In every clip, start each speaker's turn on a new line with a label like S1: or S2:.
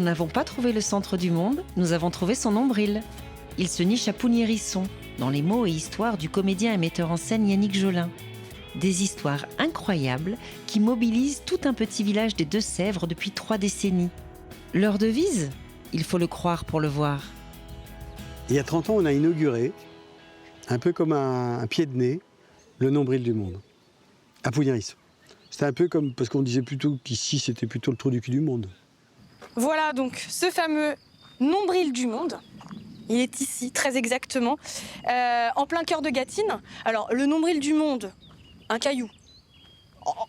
S1: Nous n'avons pas trouvé le centre du monde, nous avons trouvé son nombril. Il se niche à Pougny-Hérisson, dans les mots et histoires du comédien et metteur en scène Yannick Jolin. Des histoires incroyables qui mobilisent tout un petit village des Deux-Sèvres depuis 3 décennies. Leur devise ? Il faut le croire pour le voir.
S2: Il y a 30 ans, on a inauguré, un peu comme un pied de nez, le nombril du monde, à Pougny-Hérisson. C'était un peu comme, parce qu'on disait plutôt qu'ici, c'était plutôt le trou du cul du monde.
S3: Voilà donc ce fameux nombril du monde. Il est ici, très exactement, en plein cœur de Gâtine. Alors, le nombril du monde, un caillou.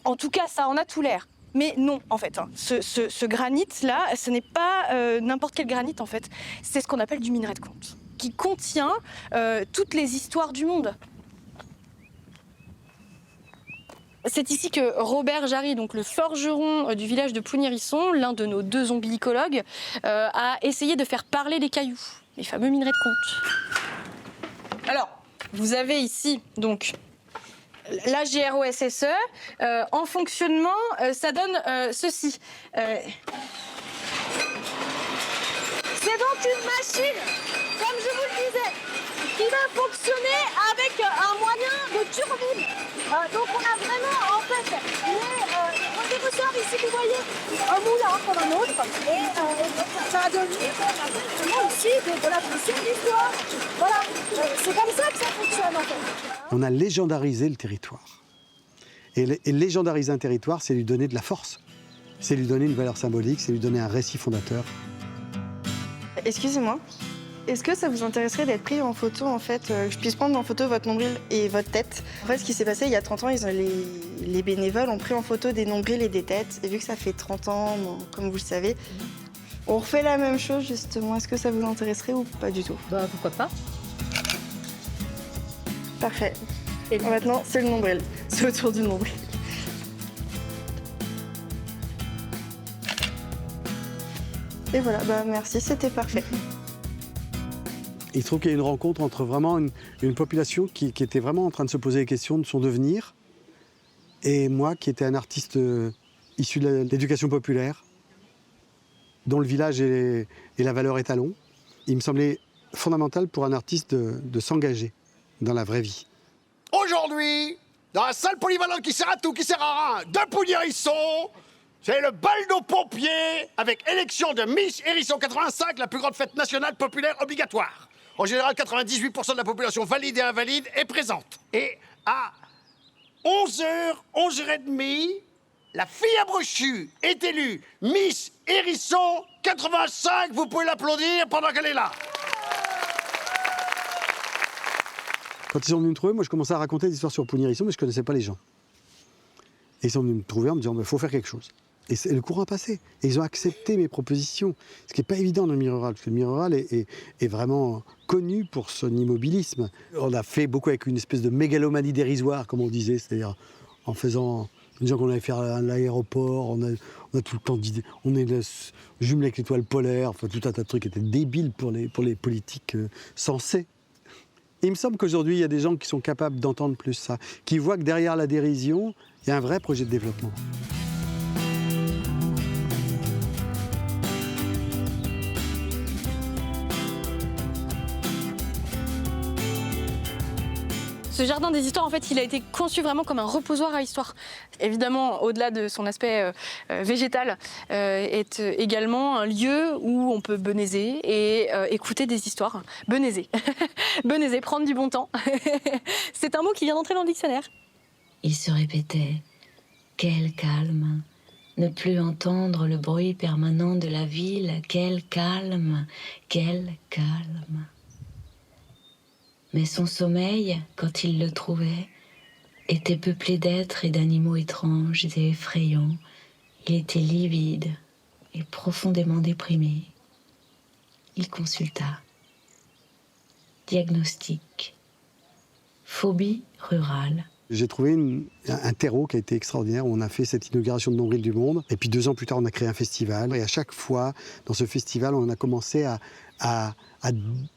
S3: En tout cas, ça en a tout l'air. Mais non, en fait, hein. Ce granit-là, ce n'est pas n'importe quel granit, en fait. C'est ce qu'on appelle du minerai de Conte, qui contient toutes les histoires du monde. C'est ici que Robert Jarry, donc le forgeron du village de Pougny-Hérisson, l'un de nos 2 ombilicologues, a essayé de faire parler les cailloux, les fameux minerais de Conte. Alors, vous avez ici donc la GROSSE. En fonctionnement, ça donne ceci. C'est donc une machine, comme je vous le disais, qui va fonctionner avec un moyen de turbine. Donc on a vraiment en fait les ressort ici, vous voyez, un moulin comme un autre, et ça a donné vraiment ici de la pression d'histoire. Voilà, c'est comme ça que ça fonctionne en fait.
S2: On a légendarisé le territoire. Et légendariser un territoire, c'est lui donner de la force. C'est lui donner une valeur symbolique, c'est lui donner un récit fondateur.
S4: Excusez-moi, est-ce que ça vous intéresserait d'être pris en photo, en fait, que je puisse prendre en photo votre nombril et votre tête? En fait, ce qui s'est passé il y a 30 ans, les bénévoles ont pris en photo des nombrils et des têtes. Et vu que ça fait 30 ans, bon, comme vous le savez, on refait la même chose, justement. Est-ce que ça vous intéresserait ou pas du tout?
S5: Bah pourquoi pas.
S4: Parfait. Et maintenant, c'est le nombril. C'est autour du nombril. Et voilà, bah merci, c'était parfait.
S2: Il trouve qu'il y a une rencontre entre vraiment une population qui était vraiment en train de se poser les questions de son devenir, et moi qui étais un artiste issu de l'éducation populaire, dont le village est la valeur étalon. Il me semblait fondamental pour un artiste de s'engager dans la vraie vie.
S6: Aujourd'hui, dans la salle polyvalente qui sert à tout, qui sert à rien, de Pougny-Hérisson, c'est le bal nos pompiers avec élection de Miss Hérisson 85, la plus grande fête nationale populaire obligatoire. En général, 98% de la population valide et invalide est présente. Et à 11h, 11h30, la fille à brochu est élue Miss Hérisson 85. Vous pouvez l'applaudir pendant qu'elle est là.
S2: Quand ils sont venus me trouver, moi je commençais à raconter des histoires sur Pougny-Hérisson, mais je ne connaissais pas les gens. Et ils sont venus me trouver en me disant, il faut faire quelque chose. Et le courant a passé. Et ils ont accepté mes propositions. Ce qui n'est pas évident dans le milieu rural, parce que le milieu rural est vraiment connu pour son immobilisme. On a fait beaucoup avec une espèce de mégalomanie dérisoire, comme on disait, c'est-à-dire en disant qu'on allait faire l'aéroport, on a tout le temps d'idées, on est jumelé avec l'étoile polaire, enfin tout un tas de trucs qui étaient débiles pour les politiques sensés. Et il me semble qu'aujourd'hui, il y a des gens qui sont capables d'entendre plus ça, qui voient que derrière la dérision, il y a un vrai projet de développement.
S3: Ce jardin des histoires, en fait, il a été conçu vraiment comme un reposoir à histoire. Évidemment, au-delà de son aspect végétal, est également un lieu où on peut benaiser et écouter des histoires. Benaiser. Benaiser, prendre du bon temps. C'est un mot qui vient d'entrer dans le dictionnaire.
S7: Il se répétait « Quel calme ! Ne plus entendre le bruit permanent de la ville, quel calme ! Quel calme !» Mais son sommeil, quand il le trouvait, était peuplé d'êtres et d'animaux étranges et effrayants. Il était livide et profondément déprimé. Il consulta. Diagnostic. Phobie rurale.
S2: J'ai trouvé un terreau qui a été extraordinaire, où on a fait cette inauguration de Nombril du Monde. Et puis 2 ans plus tard, on a créé un festival. Et à chaque fois, dans ce festival, on a commencé à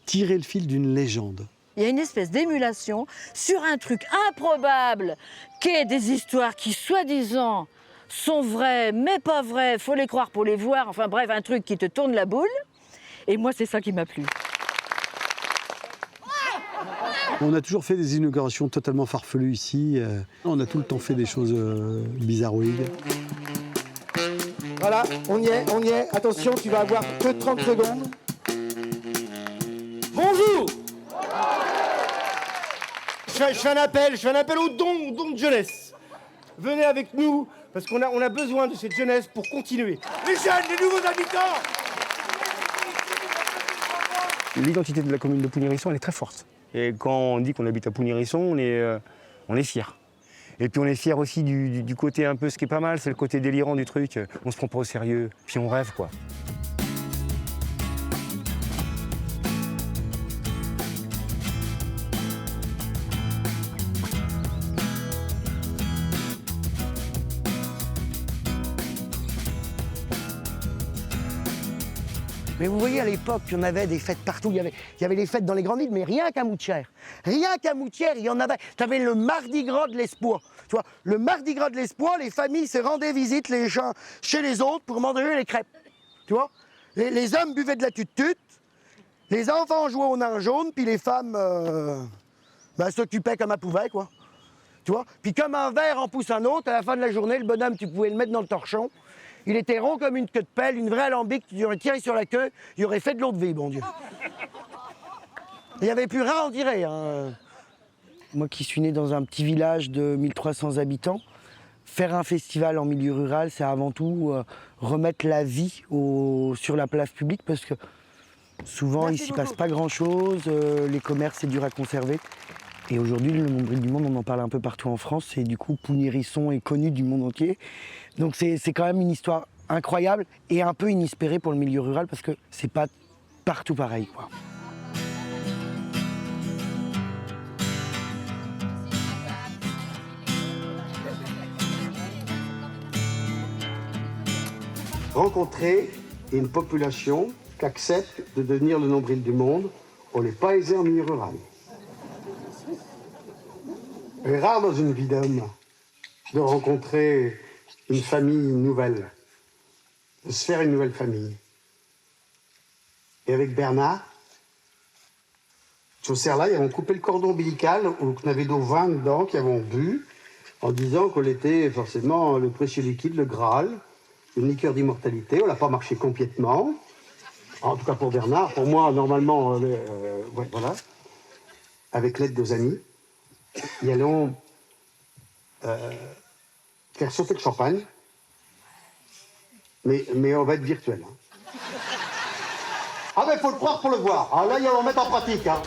S2: tirer le fil d'une légende.
S8: Il y a une espèce d'émulation sur un truc improbable qu'est des histoires qui, soi-disant,
S5: sont vraies, mais pas vraies, faut les croire pour les voir, enfin bref, un truc qui te tourne la boule. Et moi, c'est ça qui m'a plu.
S2: On a toujours fait des inaugurations totalement farfelues ici. On a tout le temps fait des choses bizarroïdes.
S8: Voilà, on y est. Attention, tu vas avoir que 30 secondes. Bonjour. Je fais un appel aux dons de jeunesse. Venez avec nous, parce qu'on a besoin de cette jeunesse pour continuer. Les jeunes, les nouveaux habitants.
S9: L'identité de la commune de Pougny-Hérisson, elle est très forte. Et quand on dit qu'on habite à Pougny-Hérisson, on est fiers. Et puis on est fiers aussi du côté un peu, ce qui est pas mal, c'est le côté délirant du truc. On se prend pas au sérieux, puis on rêve, quoi.
S8: Mais vous voyez, à l'époque, on avait des fêtes partout. Il y avait les fêtes dans les grandes villes, mais rien qu'à Moutières. Rien qu'à Moutières, il y en avait. Tu avais le Mardi Gras de l'Espoir. Tu vois, le Mardi Gras de l'Espoir, les familles se rendaient visite les gens chez les autres pour manger les crêpes. Tu vois, les hommes buvaient de la tute-tute, les enfants jouaient au nain jaune, puis les femmes s'occupaient comme elles pouvaient, quoi. Tu vois, puis comme un verre en pousse un autre, à la fin de la journée, le bonhomme, tu pouvais le mettre dans le torchon. Il était rond comme une queue de pelle, une vraie alambic, tu aurais tiré sur la queue, il aurait fait de l'eau de vie, bon Dieu. Il n'y avait plus rien à en tirer. Hein. Moi qui suis né dans un petit village de 1300 habitants, faire un festival en milieu rural, c'est avant tout remettre la vie sur la place publique, parce que souvent il ne s'y passe pas grand-chose, les commerces c'est dur à conserver. Et aujourd'hui, le Nombril du Monde, on en parle un peu partout en France, et du coup, Pougny-Hérisson est connu du monde entier. Donc c'est quand même une histoire incroyable et un peu inespérée pour le milieu rural, parce que c'est pas partout pareil, quoi.
S6: Rencontrer une population qui accepte de devenir le nombril du monde, on n'est pas aisé en milieu rural. C'est rare dans une vie d'homme de rencontrer une famille nouvelle, de se faire une nouvelle famille. Et avec Bernard, sur Serre-là, ils avons coupé le cordon ombilical où on avait d'eau 20 dedans, qui avons bu, en disant qu'on était forcément le précieux liquide, le Graal, une liqueur d'immortalité. On n'a pas marché complètement, en tout cas pour Bernard. Pour moi, normalement, ouais, voilà, avec l'aide de nos amis. Nous allons faire sauter le champagne, mais on va être virtuel. Hein. Ah ben, il faut le croire pour le voir. Ah là, on va le mettre en pratique. Hein.